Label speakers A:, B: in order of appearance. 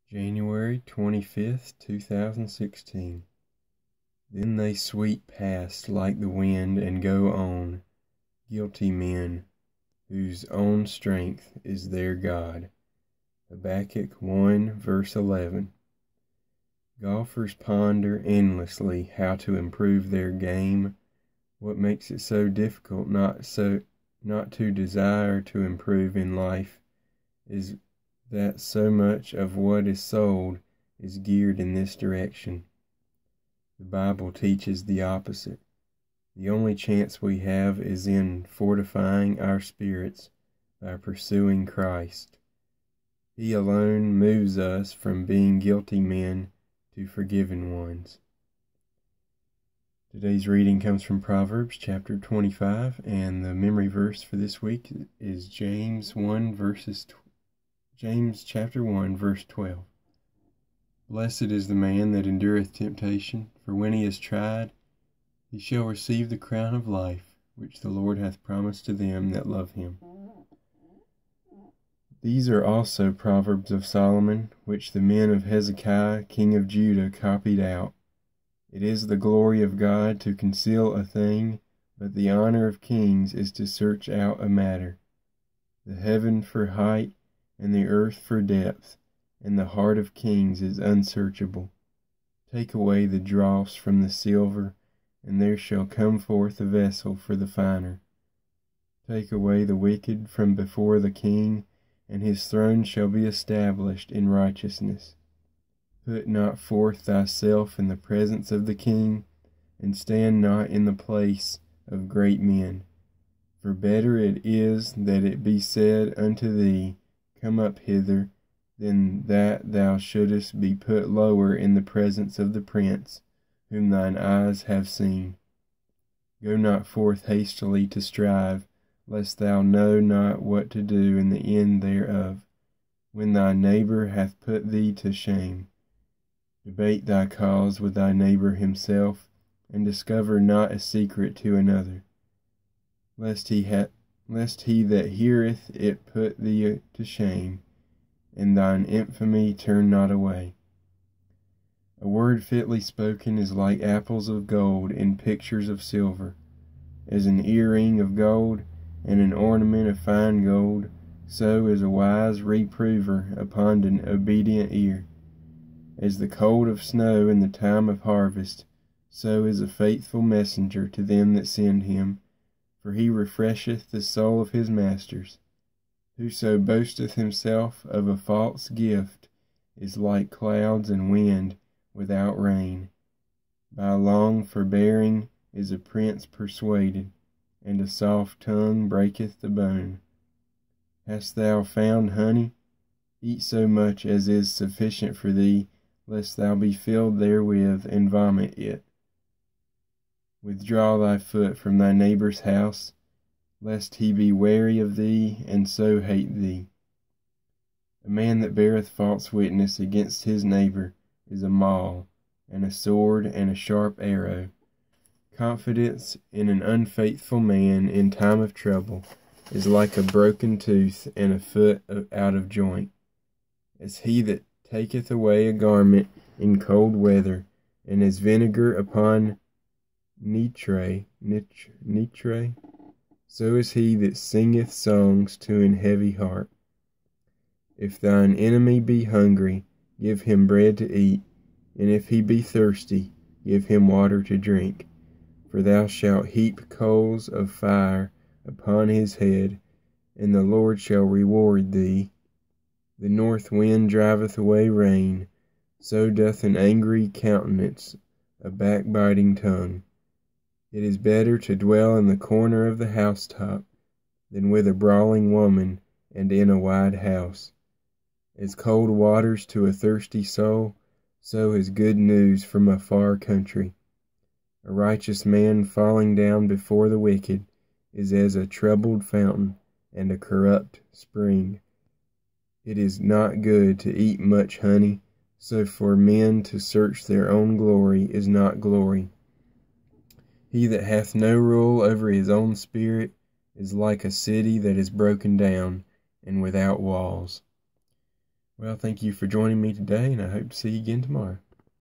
A: January 25th, 2016. Then they sweep past like the wind and go on, guilty men, whose own strength is their God. Habakkuk 1 verse 11. Golfers ponder endlessly how to improve their game. What makes it so difficult not to desire to improve in life is that so much of what is sold is geared in this direction. The Bible teaches the opposite. The only chance we have is in fortifying our spirits by pursuing Christ. He alone moves us from being guilty men to forgiven ones. Today's reading comes from Proverbs chapter 25, and the memory verse for this week is James chapter 1 verse 12. Blessed is the man that endureth temptation, for when he is tried, he shall receive the crown of life, which the Lord hath promised to them that love him. These are also Proverbs of Solomon, which the men of Hezekiah, king of Judah, copied out. It is the glory of God to conceal a thing, but the honor of kings is to search out a matter. The heaven for height, and the earth for depth, and the heart of kings is unsearchable. Take away the dross from the silver, and there shall come forth a vessel for the finer. Take away the wicked from before the king, and his throne shall be established in righteousness. Put not forth thyself in the presence of the king, and stand not in the place of great men. For better it is that it be said unto thee, Come up hither, than that thou shouldest be put lower in the presence of the prince, whom thine eyes have seen. Go not forth hastily to strive, lest thou know not what to do in the end thereof, when thy neighbor hath put thee to shame. Debate thy cause with thy neighbor himself, and discover not a secret to another, lest he that heareth it put thee to shame, and thine infamy turn not away. A word fitly spoken is like apples of gold in pictures of silver. As an earring of gold and an ornament of fine gold, so is a wise reprover upon an obedient ear. As the cold of snow in the time of harvest, so is a faithful messenger to them that send him, for he refresheth the soul of his masters. Whoso boasteth himself of a false gift is like clouds and wind without rain. By long forbearing is a prince persuaded, and a soft tongue breaketh the bone. Hast thou found honey? Eat so much as is sufficient for thee, lest thou be filled therewith and vomit it. Withdraw thy foot from thy neighbor's house, lest he be wary of thee, and so hate thee. A man that beareth false witness against his neighbor is a maul, and a sword, and a sharp arrow. Confidence in an unfaithful man in time of trouble is like a broken tooth and a foot out of joint. As he that taketh away a garment in cold weather, and as vinegar upon nitre, so is he that singeth songs to an heavy heart. If thine enemy be hungry, give him bread to eat, and if he be thirsty, give him water to drink. For thou shalt heap coals of fire upon his head, and the Lord shall reward thee. The north wind driveth away rain, so doth an angry countenance a backbiting tongue. It is better to dwell in the corner of the housetop than with a brawling woman and in a wide house. As cold waters to a thirsty soul, so is good news from a far country. A righteous man falling down before the wicked is as a troubled fountain and a corrupt spring. It is not good to eat much honey, so for men to search their own glory is not glory. He that hath no rule over his own spirit is like a city that is broken down and without walls. Well, thank you for joining me today, and I hope to see you again tomorrow.